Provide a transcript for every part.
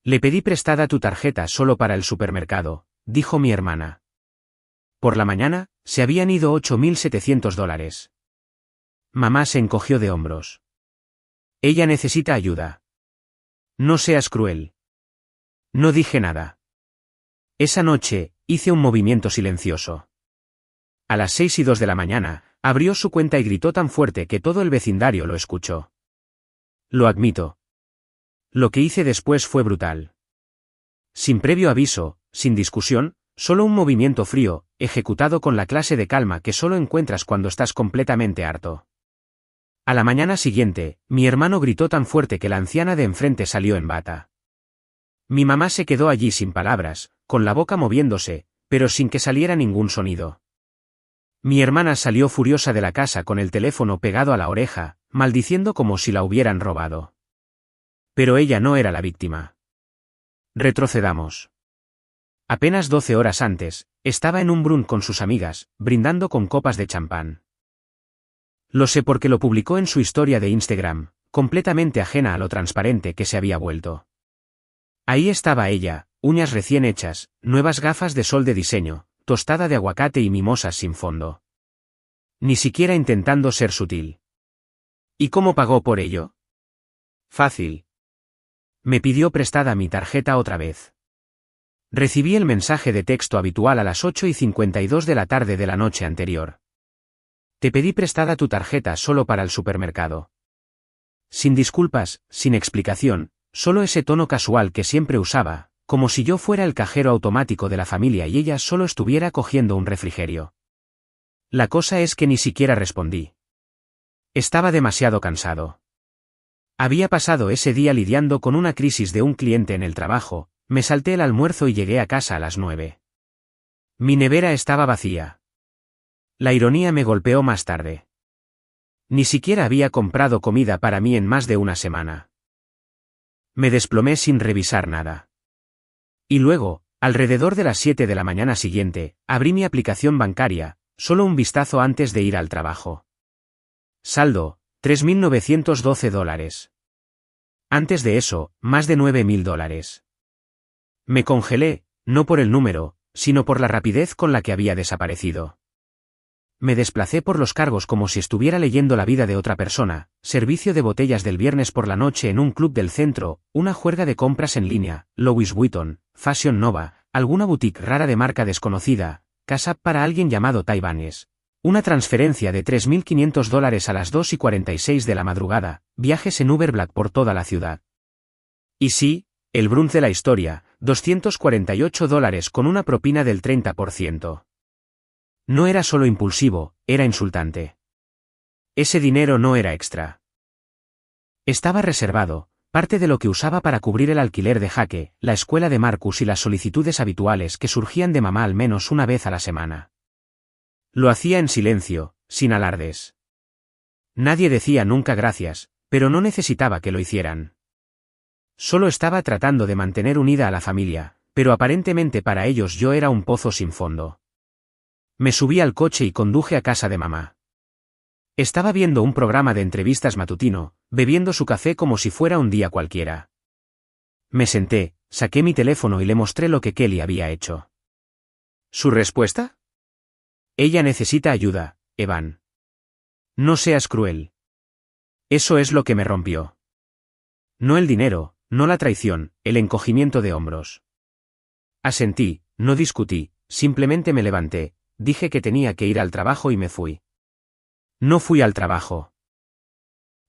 Le pedí prestada tu tarjeta solo para el supermercado, dijo mi hermana. Por la mañana, se habían ido $8.700. Mamá se encogió de hombros. Ella necesita ayuda. No seas cruel. No dije nada. Esa noche, hice un movimiento silencioso. A las 6:02 de la mañana, abrió su cuenta y gritó tan fuerte que todo el vecindario lo escuchó. Lo admito. Lo que hice después fue brutal. Sin previo aviso, sin discusión, solo un movimiento frío, ejecutado con la clase de calma que solo encuentras cuando estás completamente harto. A la mañana siguiente, mi hermano gritó tan fuerte que la anciana de enfrente salió en bata. Mi mamá se quedó allí sin palabras, con la boca moviéndose, pero sin que saliera ningún sonido. Mi hermana salió furiosa de la casa con el teléfono pegado a la oreja, maldiciendo como si la hubieran robado. Pero ella no era la víctima. Retrocedamos. Apenas 12 horas antes, estaba en un brunch con sus amigas, brindando con copas de champán. Lo sé porque lo publicó en su historia de Instagram, completamente ajena a lo transparente que se había vuelto. Ahí estaba ella, uñas recién hechas, nuevas gafas de sol de diseño, tostada de aguacate y mimosas sin fondo. Ni siquiera intentando ser sutil. ¿Y cómo pagó por ello? Fácil. Me pidió prestada mi tarjeta otra vez. Recibí el mensaje de texto habitual a las 8:52 de la tarde de la noche anterior. Te pedí prestada tu tarjeta solo para el supermercado. Sin disculpas, sin explicación, solo ese tono casual que siempre usaba, como si yo fuera el cajero automático de la familia y ella solo estuviera cogiendo un refrigerio. La cosa es que ni siquiera respondí. Estaba demasiado cansado. Había pasado ese día lidiando con una crisis de un cliente en el trabajo, me salté el almuerzo y llegué a casa a las 9. Mi nevera estaba vacía. La ironía me golpeó más tarde. Ni siquiera había comprado comida para mí en más de una semana. Me desplomé sin revisar nada. Y luego, alrededor de las 7 de la mañana siguiente, abrí mi aplicación bancaria, solo un vistazo antes de ir al trabajo. Saldo, $3.912. Antes de eso, más de $9.000. Me congelé, no por el número, sino por la rapidez con la que había desaparecido. Me desplacé por los cargos como si estuviera leyendo la vida de otra persona, servicio de botellas del viernes por la noche en un club del centro, una juerga de compras en línea, Louis Vuitton, Fashion Nova, alguna boutique rara de marca desconocida, casa para alguien llamado Taiwanés. Una transferencia de $3.500 a las 2:46 de la madrugada, viajes en Uber Black por toda la ciudad. Y sí, el brunch de la historia, $248 con una propina del 30%. No era solo impulsivo, era insultante. Ese dinero no era extra. Estaba reservado, parte de lo que usaba para cubrir el alquiler de Jaque, la escuela de Marcus y las solicitudes habituales que surgían de mamá al menos una vez a la semana. Lo hacía en silencio, sin alardes. Nadie decía nunca gracias, pero no necesitaba que lo hicieran. Solo estaba tratando de mantener unida a la familia, pero aparentemente para ellos yo era un pozo sin fondo. Me subí al coche y conduje a casa de mamá. Estaba viendo un programa de entrevistas matutino, bebiendo su café como si fuera un día cualquiera. Me senté, saqué mi teléfono y le mostré lo que Kelly había hecho. ¿Su respuesta? Ella necesita ayuda, Evan. No seas cruel. Eso es lo que me rompió. No el dinero, no la traición, el encogimiento de hombros. Asentí, no discutí, simplemente me levanté, dije que tenía que ir al trabajo y me fui. No fui al trabajo.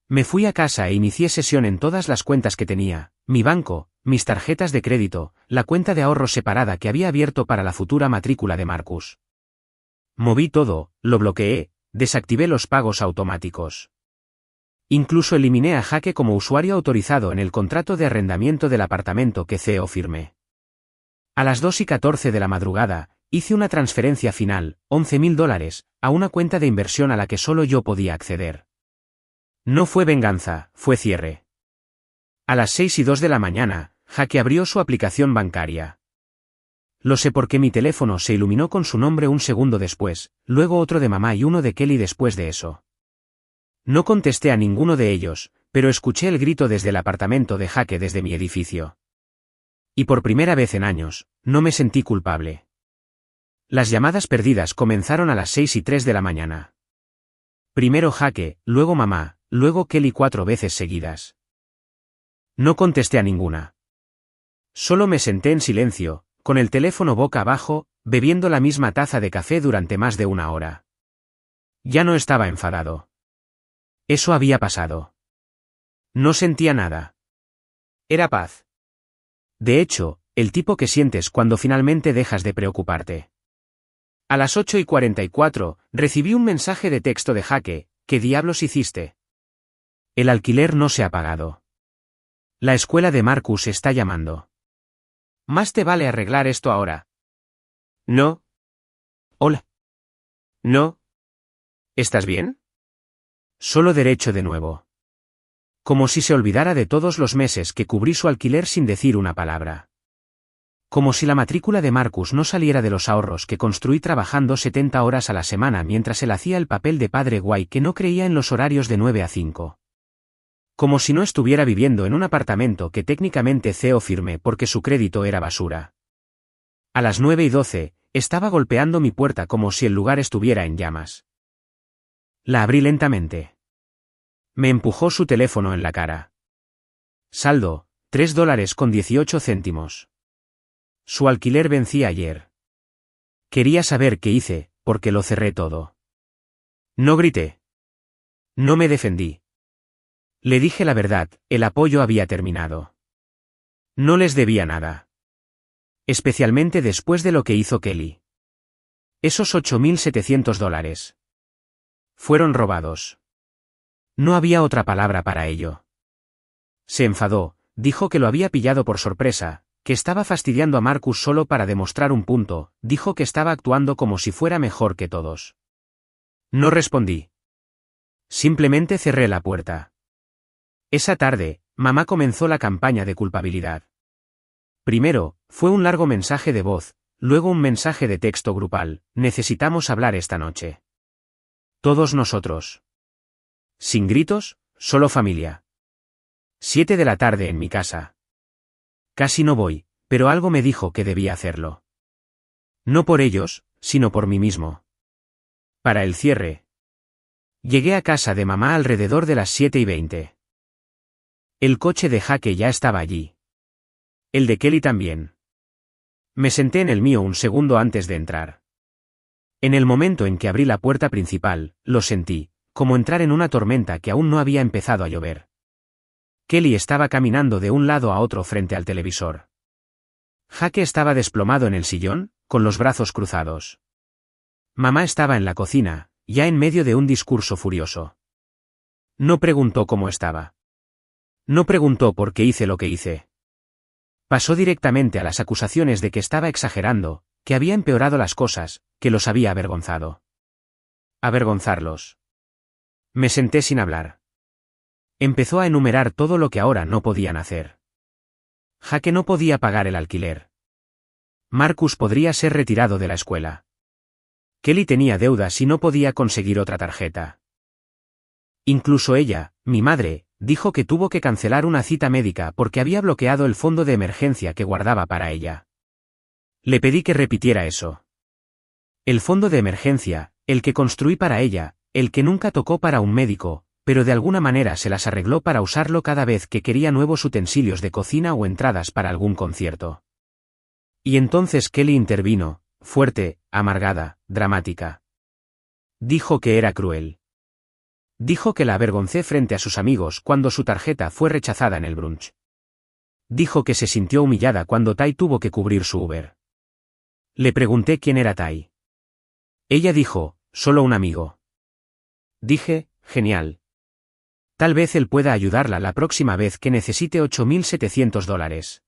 Me fui a casa e inicié sesión en todas las cuentas que tenía, mi banco, mis tarjetas de crédito, la cuenta de ahorros separada que había abierto para la futura matrícula de Marcus. Moví todo, lo bloqueé, desactivé los pagos automáticos. Incluso eliminé a Jaque como usuario autorizado en el contrato de arrendamiento del apartamento que CEO firmé. A las 2:14 de la madrugada, hice una transferencia final, $11.000, a una cuenta de inversión a la que solo yo podía acceder. No fue venganza, fue cierre. A las 6:02 de la mañana, Jaque abrió su aplicación bancaria. Lo sé porque mi teléfono se iluminó con su nombre un segundo después, luego otro de mamá y uno de Kelly después de eso. No contesté a ninguno de ellos, pero escuché el grito desde el apartamento de Jaque desde mi edificio. Y por primera vez en años, no me sentí culpable. Las llamadas perdidas comenzaron a las 6:03 de la mañana. Primero Jake, luego mamá, luego Kelly 4 veces seguidas. No contesté a ninguna. Solo me senté en silencio, con el teléfono boca abajo, bebiendo la misma taza de café durante más de una hora. Ya no estaba enfadado. Eso había pasado. No sentía nada. Era paz. De hecho, el tipo que sientes cuando finalmente dejas de preocuparte. A las 8:44, recibí un mensaje de texto de Jake. ¿Qué diablos hiciste? El alquiler no se ha pagado. La escuela de Marcus está llamando. Más te vale arreglar esto ahora. No. Hola. No. ¿Estás bien? Solo derecho de nuevo. Como si se olvidara de todos los meses que cubrí su alquiler sin decir una palabra. Como si la matrícula de Marcus no saliera de los ahorros que construí trabajando 70 horas a la semana mientras él hacía el papel de padre guay que no creía en los horarios de 9 a 5. Como si no estuviera viviendo en un apartamento que técnicamente CEO firmé porque su crédito era basura. A las 9:12, estaba golpeando mi puerta como si el lugar estuviera en llamas. La abrí lentamente. Me empujó su teléfono en la cara. Saldo, $3.18. Su alquiler vencía ayer. Quería saber qué hice, porque lo cerré todo. No grité. No me defendí. Le dije la verdad, el apoyo había terminado. No les debía nada. Especialmente después de lo que hizo Kelly. Esos $8.700. Fueron robados. No había otra palabra para ello. Se enfadó, dijo que lo había pillado por sorpresa, que estaba fastidiando a Marcus solo para demostrar un punto, dijo que estaba actuando como si fuera mejor que todos. No respondí. Simplemente cerré la puerta. Esa tarde, mamá comenzó la campaña de culpabilidad. Primero, fue un largo mensaje de voz, luego un mensaje de texto grupal, necesitamos hablar esta noche. Todos nosotros. Sin gritos, solo familia. 7 de la tarde en mi casa. Casi no voy, pero algo me dijo que debía hacerlo. No por ellos, sino por mí mismo. Para el cierre. Llegué a casa de mamá alrededor de las 7:20. El coche de Jake ya estaba allí. El de Kelly también. Me senté en el mío un segundo antes de entrar. En el momento en que abrí la puerta principal, lo sentí, como entrar en una tormenta que aún no había empezado a llover. Kelly estaba caminando de un lado a otro frente al televisor. Jake estaba desplomado en el sillón, con los brazos cruzados. Mamá estaba en la cocina, ya en medio de un discurso furioso. No preguntó cómo estaba. No preguntó por qué hice lo que hice. Pasó directamente a las acusaciones de que estaba exagerando, que había empeorado las cosas, que los había avergonzado. Avergonzarlos. Me senté sin hablar. Empezó a enumerar todo lo que ahora no podían hacer. Jake no podía pagar el alquiler. Marcus podría ser retirado de la escuela. Kelly tenía deudas y no podía conseguir otra tarjeta. Incluso ella, mi madre, dijo que tuvo que cancelar una cita médica porque había bloqueado el fondo de emergencia que guardaba para ella. Le pedí que repitiera eso. El fondo de emergencia, el que construí para ella, el que nunca tocó para un médico, pero de alguna manera se las arregló para usarlo cada vez que quería nuevos utensilios de cocina o entradas para algún concierto. Y entonces Kelly intervino, fuerte, amargada, dramática. Dijo que era cruel. Dijo que la avergoncé frente a sus amigos cuando su tarjeta fue rechazada en el brunch. Dijo que se sintió humillada cuando Ty tuvo que cubrir su Uber. Le pregunté quién era Ty. Ella dijo, solo un amigo. Dije, genial. Tal vez él pueda ayudarla la próxima vez que necesite $8.700.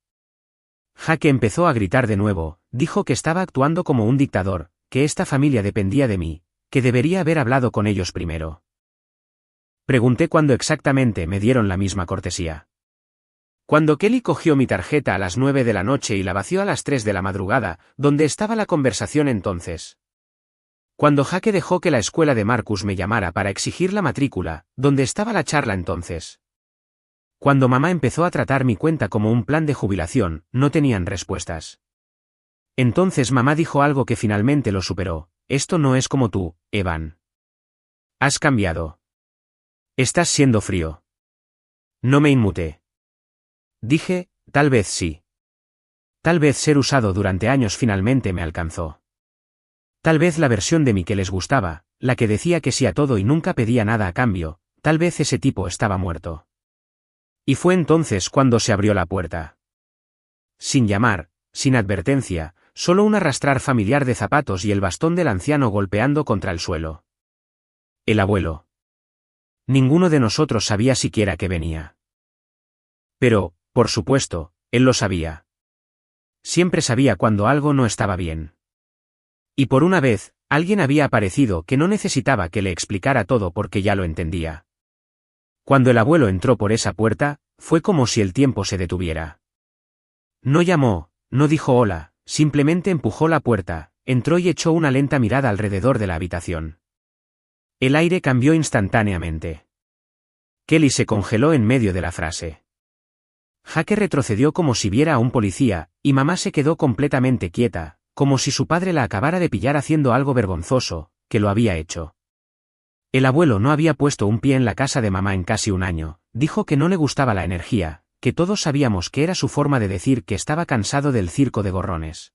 Jake empezó a gritar de nuevo, dijo que estaba actuando como un dictador, que esta familia dependía de mí, que debería haber hablado con ellos primero. Pregunté cuándo exactamente me dieron la misma cortesía. Cuando Kelly cogió mi tarjeta a las 9 de la noche y la vació a las 3 de la madrugada, ¿dónde estaba la conversación entonces? Cuando Jake dejó que la escuela de Marcus me llamara para exigir la matrícula, ¿dónde estaba la charla entonces? Cuando mamá empezó a tratar mi cuenta como un plan de jubilación, no tenían respuestas. Entonces mamá dijo algo que finalmente lo superó: esto no es como tú, Evan. Has cambiado. Estás siendo frío. No me inmuté. Dije, tal vez sí. Tal vez ser usado durante años finalmente me alcanzó. Tal vez la versión de mí que les gustaba, la que decía que sí a todo y nunca pedía nada a cambio, tal vez ese tipo estaba muerto. Y fue entonces cuando se abrió la puerta. Sin llamar, sin advertencia, solo un arrastrar familiar de zapatos y el bastón del anciano golpeando contra el suelo. El abuelo. Ninguno de nosotros sabía siquiera que venía. Pero, por supuesto, él lo sabía. Siempre sabía cuando algo no estaba bien. Y por una vez, alguien había aparecido que no necesitaba que le explicara todo porque ya lo entendía. Cuando el abuelo entró por esa puerta, fue como si el tiempo se detuviera. No llamó, no dijo hola, simplemente empujó la puerta, entró y echó una lenta mirada alrededor de la habitación. El aire cambió instantáneamente. Kelly se congeló en medio de la frase. Jake retrocedió como si viera a un policía, y mamá se quedó completamente quieta, como si su padre la acabara de pillar haciendo algo vergonzoso, que lo había hecho. El abuelo no había puesto un pie en la casa de mamá en casi un año, dijo que no le gustaba la energía, que todos sabíamos que era su forma de decir que estaba cansado del circo de gorrones.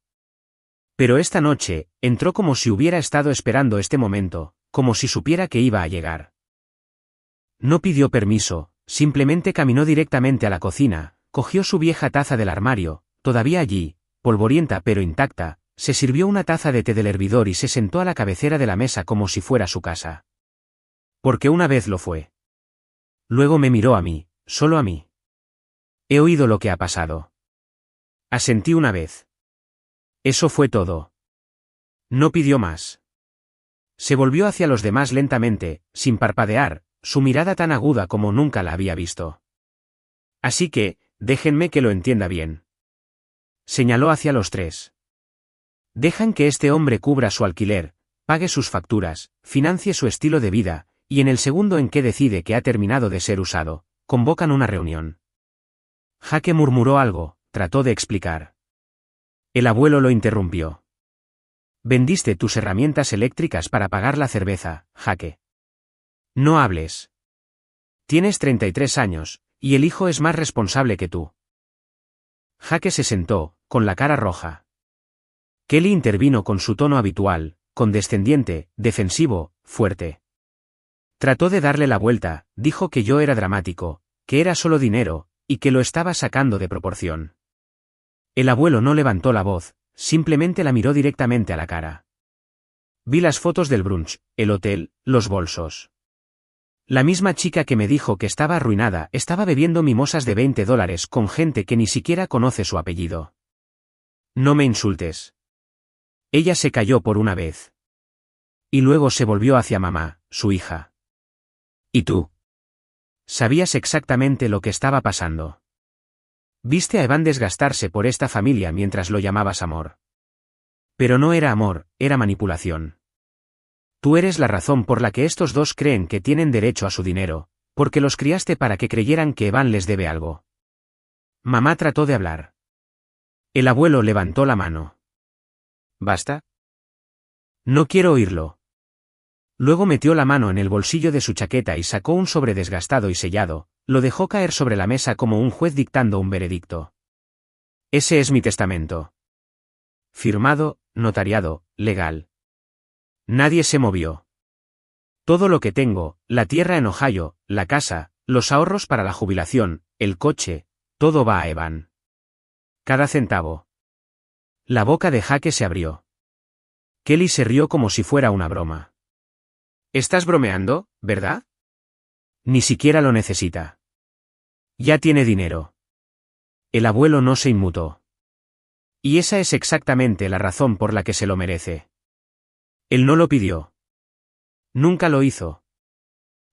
Pero esta noche, entró como si hubiera estado esperando este momento, como si supiera que iba a llegar. No pidió permiso, simplemente caminó directamente a la cocina, cogió su vieja taza del armario, todavía allí, polvorienta pero intacta, se sirvió una taza de té del hervidor y se sentó a la cabecera de la mesa como si fuera su casa. Porque una vez lo fue. Luego me miró a mí, solo a mí. He oído lo que ha pasado. Asentí una vez. Eso fue todo. No pidió más. Se volvió hacia los demás lentamente, sin parpadear, su mirada tan aguda como nunca la había visto. Así que, déjenme que lo entienda bien. Señaló hacia los tres. Dejan que este hombre cubra su alquiler, pague sus facturas, financie su estilo de vida, y en el segundo en que decide que ha terminado de ser usado, convocan una reunión. Jake murmuró algo, trató de explicar. El abuelo lo interrumpió. Vendiste tus herramientas eléctricas para pagar la cerveza, Jake. No hables. Tienes 33 años, y el hijo es más responsable que tú. Jake se sentó, con la cara roja. Kelly intervino con su tono habitual, condescendiente, defensivo, fuerte. Trató de darle la vuelta, dijo que yo era dramático, que era solo dinero, y que lo estaba sacando de proporción. El abuelo no levantó la voz, simplemente la miró directamente a la cara. Vi las fotos del brunch, el hotel, los bolsos. La misma chica que me dijo que estaba arruinada estaba bebiendo mimosas de $20 con gente que ni siquiera conoce su apellido. No me insultes. Ella se calló por una vez. Y luego se volvió hacia mamá, su hija. ¿Y tú? Sabías exactamente lo que estaba pasando. Viste a Evan desgastarse por esta familia mientras lo llamabas amor. Pero no era amor, era manipulación. Tú eres la razón por la que estos dos creen que tienen derecho a su dinero, porque los criaste para que creyeran que Evan les debe algo. Mamá trató de hablar. El abuelo levantó la mano. ¿Basta? No quiero oírlo. Luego metió la mano en el bolsillo de su chaqueta y sacó un sobre desgastado y sellado, lo dejó caer sobre la mesa como un juez dictando un veredicto. Ese es mi testamento. Firmado, notariado, legal. Nadie se movió. Todo lo que tengo, la tierra en Ohio, la casa, los ahorros para la jubilación, el coche, todo va a Evan. Cada centavo. La boca de Jake se abrió. Kelly se rió como si fuera una broma. ¿Estás bromeando, verdad? Ni siquiera lo necesita. Ya tiene dinero. El abuelo no se inmutó. Y esa es exactamente la razón por la que se lo merece. Él no lo pidió. Nunca lo hizo.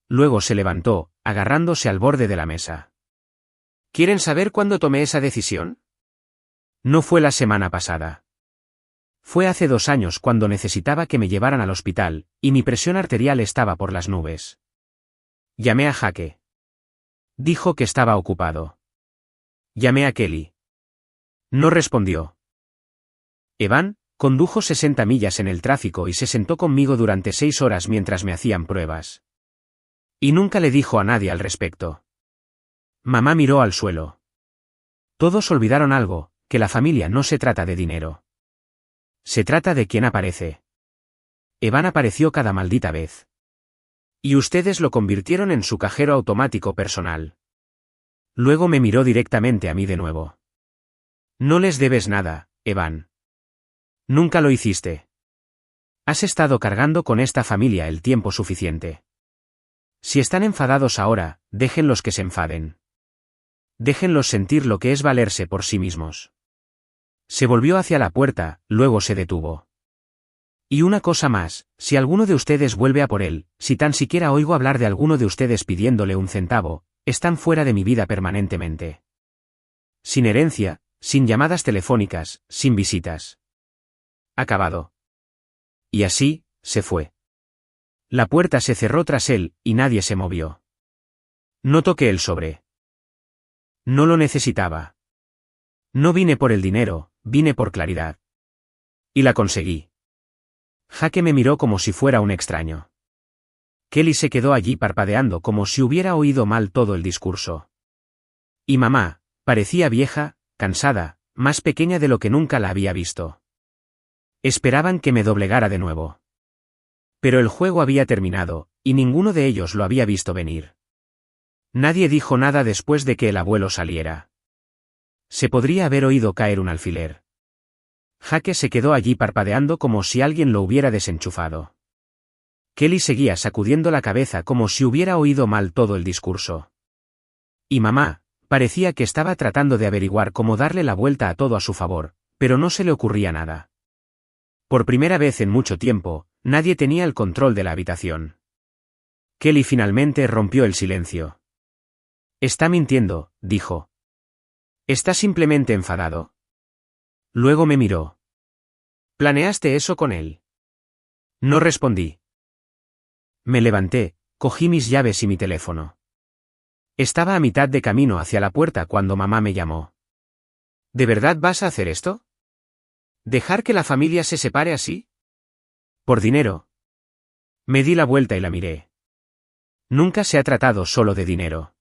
Luego se levantó, agarrándose al borde de la mesa. ¿Quieren saber cuándo tomé esa decisión? No fue la semana pasada. Fue hace 2 años cuando necesitaba que me llevaran al hospital, y mi presión arterial estaba por las nubes. Llamé a Jake. Dijo que estaba ocupado. Llamé a Kelly. No respondió. Evan condujo 60 millas en el tráfico y se sentó conmigo durante 6 horas mientras me hacían pruebas. Y nunca le dijo a nadie al respecto. Mamá miró al suelo. Todos olvidaron algo, que la familia no se trata de dinero. Se trata de quién aparece. Evan apareció cada maldita vez. Y ustedes lo convirtieron en su cajero automático personal. Luego me miró directamente a mí de nuevo. No les debes nada, Evan. Nunca lo hiciste. Has estado cargando con esta familia el tiempo suficiente. Si están enfadados ahora, déjenlos que se enfaden. Déjenlos sentir lo que es valerse por sí mismos. Se volvió hacia la puerta, luego se detuvo. Y una cosa más, si alguno de ustedes vuelve a por él, si tan siquiera oigo hablar de alguno de ustedes pidiéndole un centavo, están fuera de mi vida permanentemente. Sin herencia, sin llamadas telefónicas, sin visitas. Acabado. Y así, se fue. La puerta se cerró tras él, y nadie se movió. No toqué el sobre. No lo necesitaba. No vine por el dinero, vine por claridad. Y la conseguí. Jake me miró como si fuera un extraño. Kelly se quedó allí parpadeando como si hubiera oído mal todo el discurso. Y mamá, parecía vieja, cansada, más pequeña de lo que nunca la había visto. Esperaban que me doblegara de nuevo. Pero el juego había terminado, y ninguno de ellos lo había visto venir. Nadie dijo nada después de que el abuelo saliera. Se podría haber oído caer un alfiler. Jake se quedó allí parpadeando como si alguien lo hubiera desenchufado. Kelly seguía sacudiendo la cabeza como si hubiera oído mal todo el discurso. Y mamá, parecía que estaba tratando de averiguar cómo darle la vuelta a todo a su favor, pero no se le ocurría nada. Por primera vez en mucho tiempo, nadie tenía el control de la habitación. Kelly finalmente rompió el silencio. Está mintiendo, dijo. Está simplemente enfadado. Luego me miró. ¿Planeaste eso con él? No respondí. Me levanté, cogí mis llaves y mi teléfono. Estaba a mitad de camino hacia la puerta cuando mamá me llamó. ¿De verdad vas a hacer esto? ¿Dejar que la familia se separe así? Por dinero. Me di la vuelta y la miré. Nunca se ha tratado solo de dinero.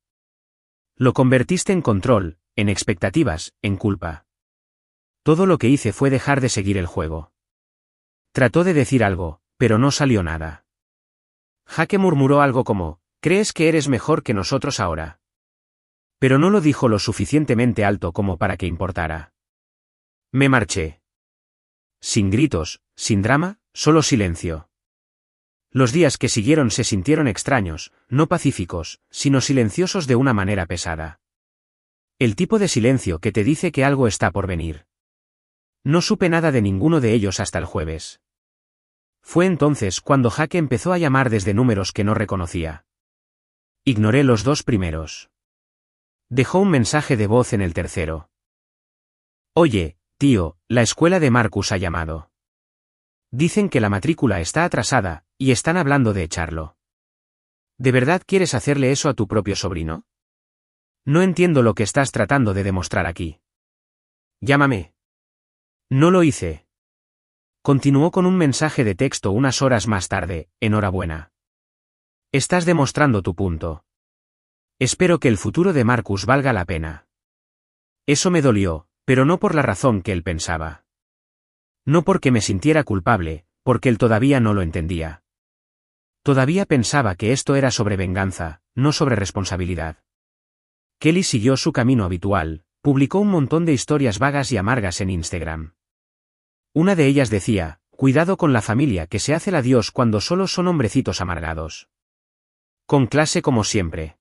Lo convertiste en control, en expectativas, en culpa. Todo lo que hice fue dejar de seguir el juego. Trató de decir algo, pero no salió nada. Jake murmuró algo como, ¿crees que eres mejor que nosotros ahora? Pero no lo dijo lo suficientemente alto como para que importara. Me marché. Sin gritos, sin drama, solo silencio. Los días que siguieron se sintieron extraños, no pacíficos, sino silenciosos de una manera pesada. El tipo de silencio que te dice que algo está por venir. No supe nada de ninguno de ellos hasta el jueves. Fue entonces cuando Jake empezó a llamar desde números que no reconocía. Ignoré los 2 primeros. Dejó un mensaje de voz en el tercero. Oye, tío, la escuela de Marcus ha llamado. Dicen que la matrícula está atrasada, y están hablando de echarlo. ¿De verdad quieres hacerle eso a tu propio sobrino? No entiendo lo que estás tratando de demostrar aquí. Llámame. No lo hice. Continuó con un mensaje de texto unas horas más tarde, enhorabuena. Estás demostrando tu punto. Espero que el futuro de Marcus valga la pena. Eso me dolió, pero no por la razón que él pensaba. No porque me sintiera culpable, porque él todavía no lo entendía. Todavía pensaba que esto era sobre venganza, no sobre responsabilidad. Kelly siguió su camino habitual, publicó un montón de historias vagas y amargas en Instagram. Una de ellas decía, cuidado con la familia que se hace la Dios cuando solo son hombrecitos amargados. Con clase como siempre.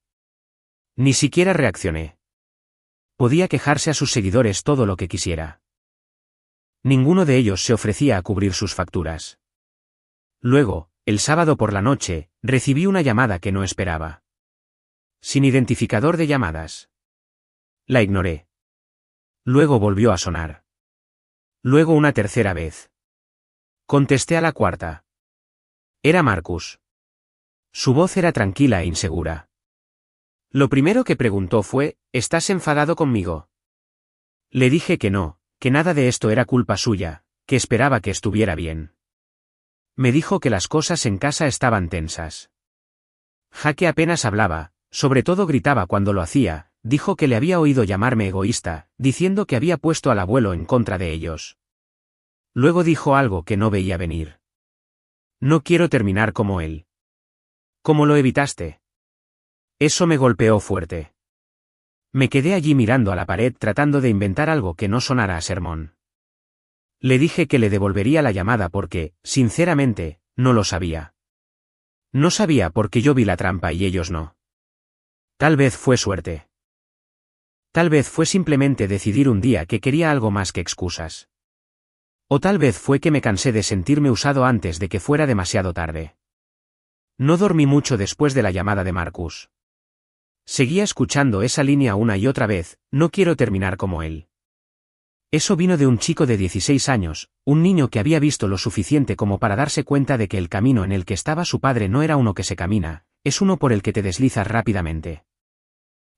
Ni siquiera reaccioné. Podía quejarse a sus seguidores todo lo que quisiera. Ninguno de ellos se ofrecía a cubrir sus facturas. Luego, el sábado por la noche, recibí una llamada que no esperaba. Sin identificador de llamadas. La ignoré. Luego volvió a sonar. Luego una tercera vez. Contesté a la cuarta. Era Marcus. Su voz era tranquila e insegura. Lo primero que preguntó fue, ¿estás enfadado conmigo? Le dije que no, que nada de esto era culpa suya, que esperaba que estuviera bien. Me dijo que las cosas en casa estaban tensas. Jake apenas hablaba, sobre todo gritaba cuando lo hacía, dijo que le había oído llamarme egoísta, diciendo que había puesto al abuelo en contra de ellos. Luego dijo algo que no veía venir. No quiero terminar como él. ¿Cómo lo evitaste? Eso me golpeó fuerte. Me quedé allí mirando a la pared tratando de inventar algo que no sonara a sermón. Le dije que le devolvería la llamada porque, sinceramente, no lo sabía. No sabía por qué yo vi la trampa y ellos no. Tal vez fue suerte. Tal vez fue simplemente decidir un día que quería algo más que excusas. O tal vez fue que me cansé de sentirme usado antes de que fuera demasiado tarde. No dormí mucho después de la llamada de Marcus. Seguía escuchando esa línea una y otra vez, no quiero terminar como él. Eso vino de un chico de 16 años, un niño que había visto lo suficiente como para darse cuenta de que el camino en el que estaba su padre no era uno que se camina, es uno por el que te deslizas rápidamente.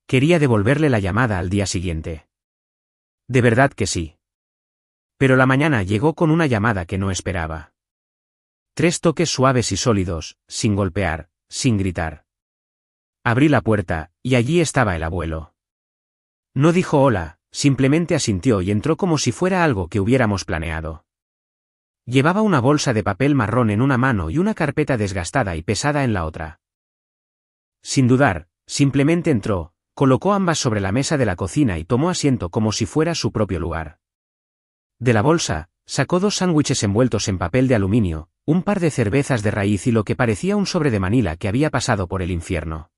Quería devolverle la llamada al día siguiente. De verdad que sí. Pero la mañana llegó con una llamada que no esperaba. 3 toques suaves y sólidos, sin golpear, sin gritar. Abrí la puerta, y allí estaba el abuelo. No dijo hola, simplemente asintió y entró como si fuera algo que hubiéramos planeado. Llevaba una bolsa de papel marrón en una mano y una carpeta desgastada y pesada en la otra. Sin dudar, simplemente entró, colocó ambas sobre la mesa de la cocina y tomó asiento como si fuera su propio lugar. De la bolsa, sacó 2 sándwiches envueltos en papel de aluminio, un par de cervezas de raíz y lo que parecía un sobre de Manila que había pasado por el infierno.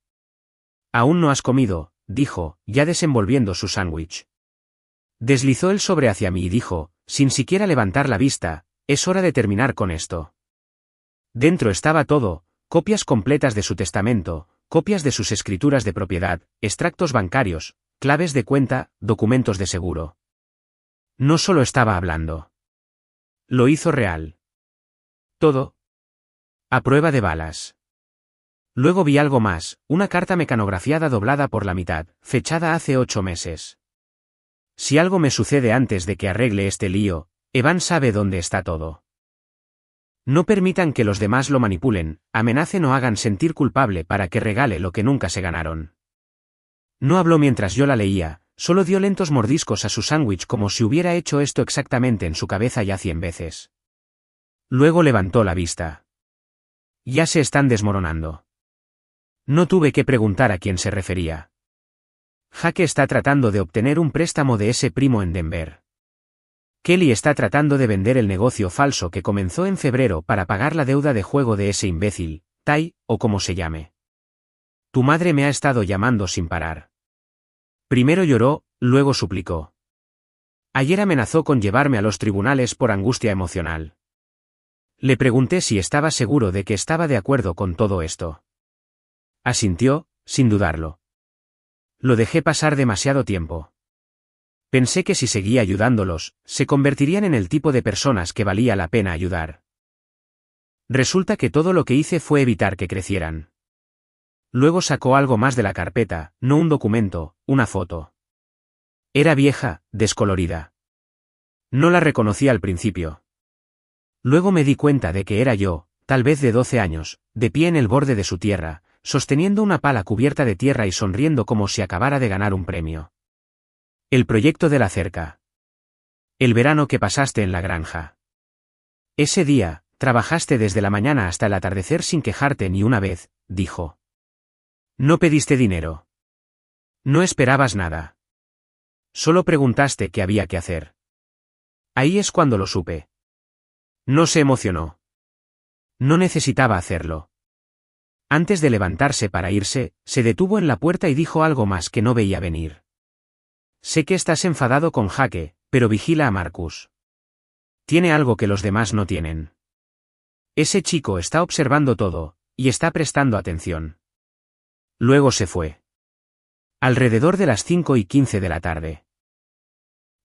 «Aún no has comido», dijo, ya desenvolviendo su sándwich. Deslizó el sobre hacia mí y dijo, sin siquiera levantar la vista, «Es hora de terminar con esto». Dentro estaba todo, copias completas de su testamento, copias de sus escrituras de propiedad, extractos bancarios, claves de cuenta, documentos de seguro. No solo estaba hablando. Lo hizo real. Todo. A prueba de balas. Luego vi algo más, una carta mecanografiada doblada por la mitad, fechada hace 8 meses. Si algo me sucede antes de que arregle este lío, Evan sabe dónde está todo. No permitan que los demás lo manipulen, amenacen o hagan sentir culpable para que regale lo que nunca se ganaron. No habló mientras yo la leía, solo dio lentos mordiscos a su sándwich como si hubiera hecho esto exactamente en su cabeza ya 100 veces. Luego levantó la vista. Ya se están desmoronando. No tuve que preguntar a quién se refería. Jake está tratando de obtener un préstamo de ese primo en Denver. Kelly está tratando de vender el negocio falso que comenzó en febrero para pagar la deuda de juego de ese imbécil, Ty, o como se llame. Tu madre me ha estado llamando sin parar. Primero lloró, luego suplicó. Ayer amenazó con llevarme a los tribunales por angustia emocional. Le pregunté si estaba seguro de que estaba de acuerdo con todo esto. Asintió, sin dudarlo. Lo dejé pasar demasiado tiempo. Pensé que si seguía ayudándolos, se convertirían en el tipo de personas que valía la pena ayudar. Resulta que todo lo que hice fue evitar que crecieran. Luego sacó algo más de la carpeta, no un documento, una foto. Era vieja, descolorida. No la reconocí al principio. Luego me di cuenta de que era yo, tal vez de 12 años, de pie en el borde de su tierra, sosteniendo una pala cubierta de tierra y sonriendo como si acabara de ganar un premio. El proyecto de la cerca. El verano que pasaste en la granja. Ese día, trabajaste desde la mañana hasta el atardecer sin quejarte ni una vez, dijo. No pediste dinero. No esperabas nada. Solo preguntaste qué había que hacer. Ahí es cuando lo supe. No se emocionó. No necesitaba hacerlo. Antes de levantarse para irse, se detuvo en la puerta y dijo algo más que no veía venir. Sé que estás enfadado con Jake, pero vigila a Marcus. Tiene algo que los demás no tienen. Ese chico está observando todo, y está prestando atención. Luego se fue. Alrededor de las 5:15 de la tarde.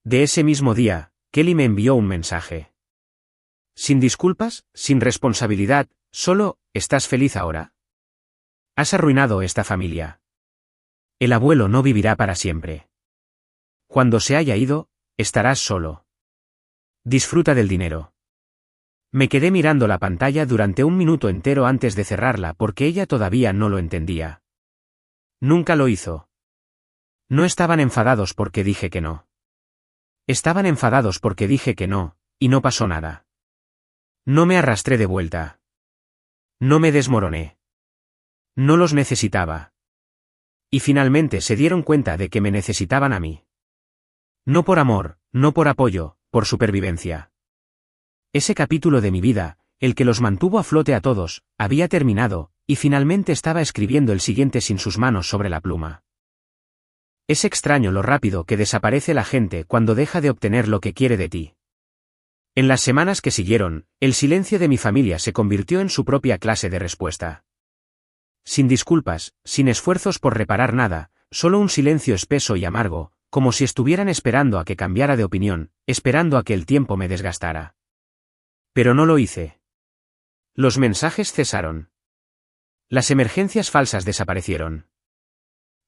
De ese mismo día, Kelly me envió un mensaje. Sin disculpas, sin responsabilidad, solo, ¿estás feliz ahora? Has arruinado esta familia. El abuelo no vivirá para siempre. Cuando se haya ido, estarás solo. Disfruta del dinero. Me quedé mirando la pantalla durante un minuto entero antes de cerrarla porque ella todavía no lo entendía. Nunca lo hizo. No estaban enfadados porque dije que no. Estaban enfadados porque dije que no, y no pasó nada. No me arrastré de vuelta. No me desmoroné. No los necesitaba. Y finalmente se dieron cuenta de que me necesitaban a mí. No por amor, no por apoyo, por supervivencia. Ese capítulo de mi vida, el que los mantuvo a flote a todos, había terminado, y finalmente estaba escribiendo el siguiente sin sus manos sobre la pluma. Es extraño lo rápido que desaparece la gente cuando deja de obtener lo que quiere de ti. En las semanas que siguieron, el silencio de mi familia se convirtió en su propia clase de respuesta. Sin disculpas, sin esfuerzos por reparar nada, solo un silencio espeso y amargo, como si estuvieran esperando a que cambiara de opinión, esperando a que el tiempo me desgastara. Pero no lo hice. Los mensajes cesaron. Las emergencias falsas desaparecieron.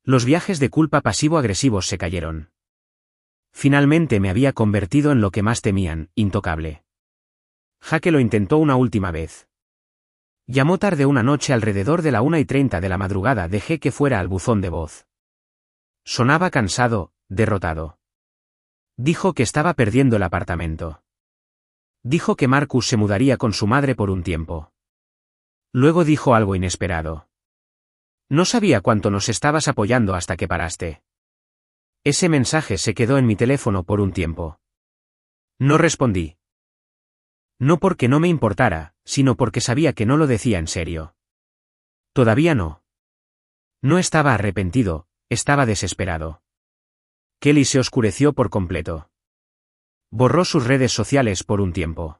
Los viajes de culpa pasivo-agresivos se cayeron. Finalmente me había convertido en lo que más temían, intocable. Jaque lo intentó una última vez. Llamó tarde una noche alrededor de la 1:30 de la madrugada. Dejé que fuera al buzón de voz. Sonaba cansado, derrotado. Dijo que estaba perdiendo el apartamento. Dijo que Marcus se mudaría con su madre por un tiempo. Luego dijo algo inesperado. No sabía cuánto nos estabas apoyando hasta que paraste. Ese mensaje se quedó en mi teléfono por un tiempo. No respondí. No porque no me importara, sino porque sabía que no lo decía en serio. Todavía no. No estaba arrepentido, estaba desesperado. Kelly se oscureció por completo. Borró sus redes sociales por un tiempo.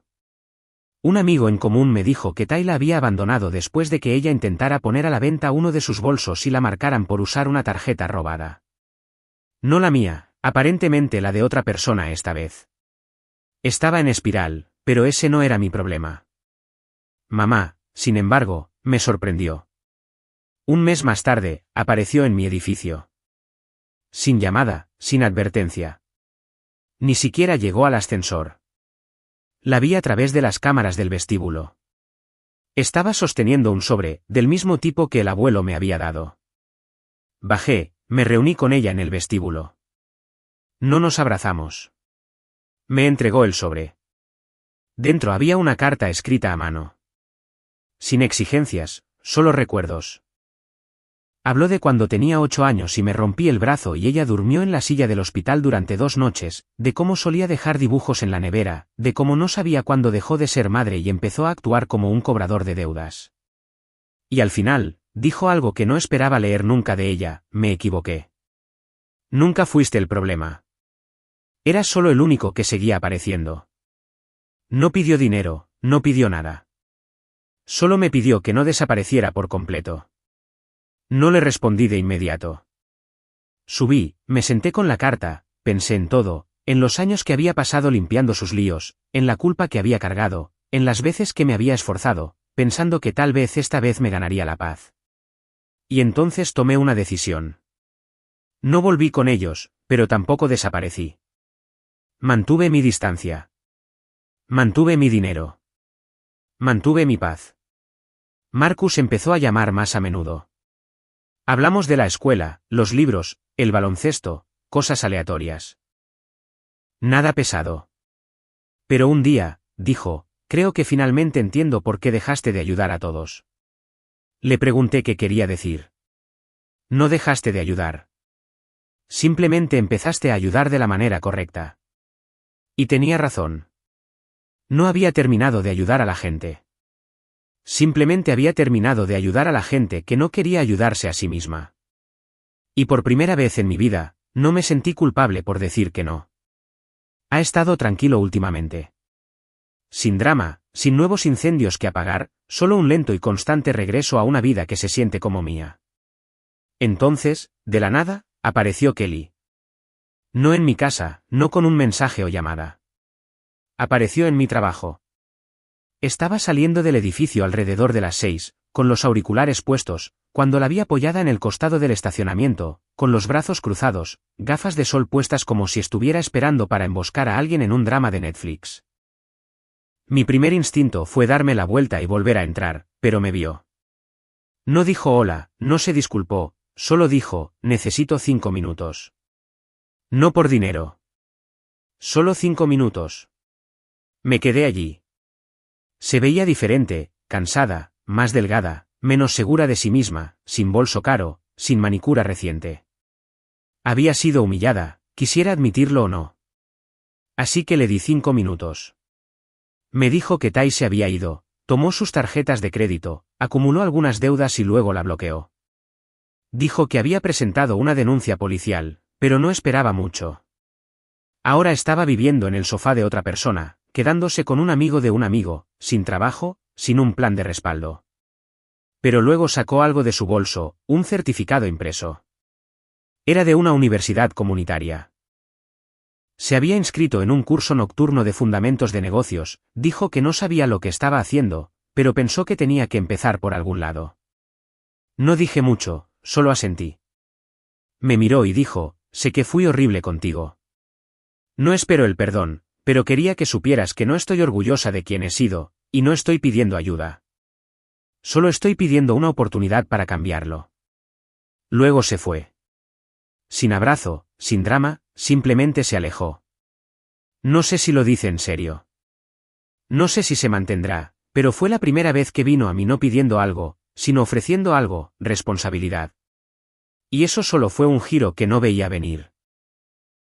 Un amigo en común me dijo que Ty la había abandonado después de que ella intentara poner a la venta uno de sus bolsos y la marcaran por usar una tarjeta robada. No la mía, aparentemente la de otra persona esta vez. Estaba en espiral, pero ese no era mi problema. Mamá, sin embargo, me sorprendió. Un mes más tarde, apareció en mi edificio. Sin llamada, sin advertencia. Ni siquiera llegó al ascensor. La vi a través de las cámaras del vestíbulo. Estaba sosteniendo un sobre, del mismo tipo que el abuelo me había dado. Bajé, me reuní con ella en el vestíbulo. No nos abrazamos. Me entregó el sobre. Dentro había una carta escrita a mano. Sin exigencias, solo recuerdos. Habló de cuando tenía 8 años y me rompí el brazo y ella durmió en la silla del hospital durante 2 noches, de cómo solía dejar dibujos en la nevera, de cómo no sabía cuándo dejó de ser madre y empezó a actuar como un cobrador de deudas. Y al final, dijo algo que no esperaba leer nunca de ella: me equivoqué. Nunca fuiste el problema. Eras solo el único que seguía apareciendo. No pidió dinero, no pidió nada. Solo me pidió que no desapareciera por completo. No le respondí de inmediato. Subí, me senté con la carta, pensé en todo, en los años que había pasado limpiando sus líos, en la culpa que había cargado, en las veces que me había esforzado, pensando que tal vez esta vez me ganaría la paz. Y entonces tomé una decisión. No volví con ellos, pero tampoco desaparecí. Mantuve mi distancia. Mantuve mi dinero. Mantuve mi paz. Marcus empezó a llamar más a menudo. Hablamos de la escuela, los libros, el baloncesto, cosas aleatorias. Nada pesado. Pero un día, dijo, creo que finalmente entiendo por qué dejaste de ayudar a todos. Le pregunté qué quería decir. No dejaste de ayudar. Simplemente empezaste a ayudar de la manera correcta. Y tenía razón. No había terminado de ayudar a la gente. Simplemente había terminado de ayudar a la gente que no quería ayudarse a sí misma. Y por primera vez en mi vida, no me sentí culpable por decir que no. Ha estado tranquilo últimamente. Sin drama, sin nuevos incendios que apagar, solo un lento y constante regreso a una vida que se siente como mía. Entonces, de la nada, apareció Kelly. No en mi casa, no con un mensaje o llamada. Apareció en mi trabajo. Estaba saliendo del edificio alrededor de las 6, con los auriculares puestos, cuando la vi apoyada en el costado del estacionamiento, con los brazos cruzados, gafas de sol puestas como si estuviera esperando para emboscar a alguien en un drama de Netflix. Mi primer instinto fue darme la vuelta y volver a entrar, pero me vio. No dijo hola, no se disculpó, solo dijo, necesito 5 minutos. No por dinero. Solo 5 minutos. Me quedé allí. Se veía diferente, cansada, más delgada, menos segura de sí misma, sin bolso caro, sin manicura reciente. Había sido humillada, quisiera admitirlo o no. Así que le di 5 minutos. Me dijo que Tai se había ido, tomó sus tarjetas de crédito, acumuló algunas deudas y luego la bloqueó. Dijo que había presentado una denuncia policial, pero no esperaba mucho. Ahora estaba viviendo en el sofá de otra persona, quedándose con un amigo de un amigo, sin trabajo, sin un plan de respaldo. Pero luego sacó algo de su bolso, un certificado impreso. Era de una universidad comunitaria. Se había inscrito en un curso nocturno de fundamentos de negocios, dijo que no sabía lo que estaba haciendo, pero pensó que tenía que empezar por algún lado. No dije mucho, solo asentí. Me miró y dijo, sé que fui horrible contigo. No espero el perdón, pero quería que supieras que no estoy orgullosa de quien he sido, y no estoy pidiendo ayuda. Solo estoy pidiendo una oportunidad para cambiarlo. Luego se fue. Sin abrazo, sin drama, simplemente se alejó. No sé si lo dice en serio. No sé si se mantendrá, pero fue la primera vez que vino a mí no pidiendo algo, sino ofreciendo algo, responsabilidad. Y eso solo fue un giro que no veía venir.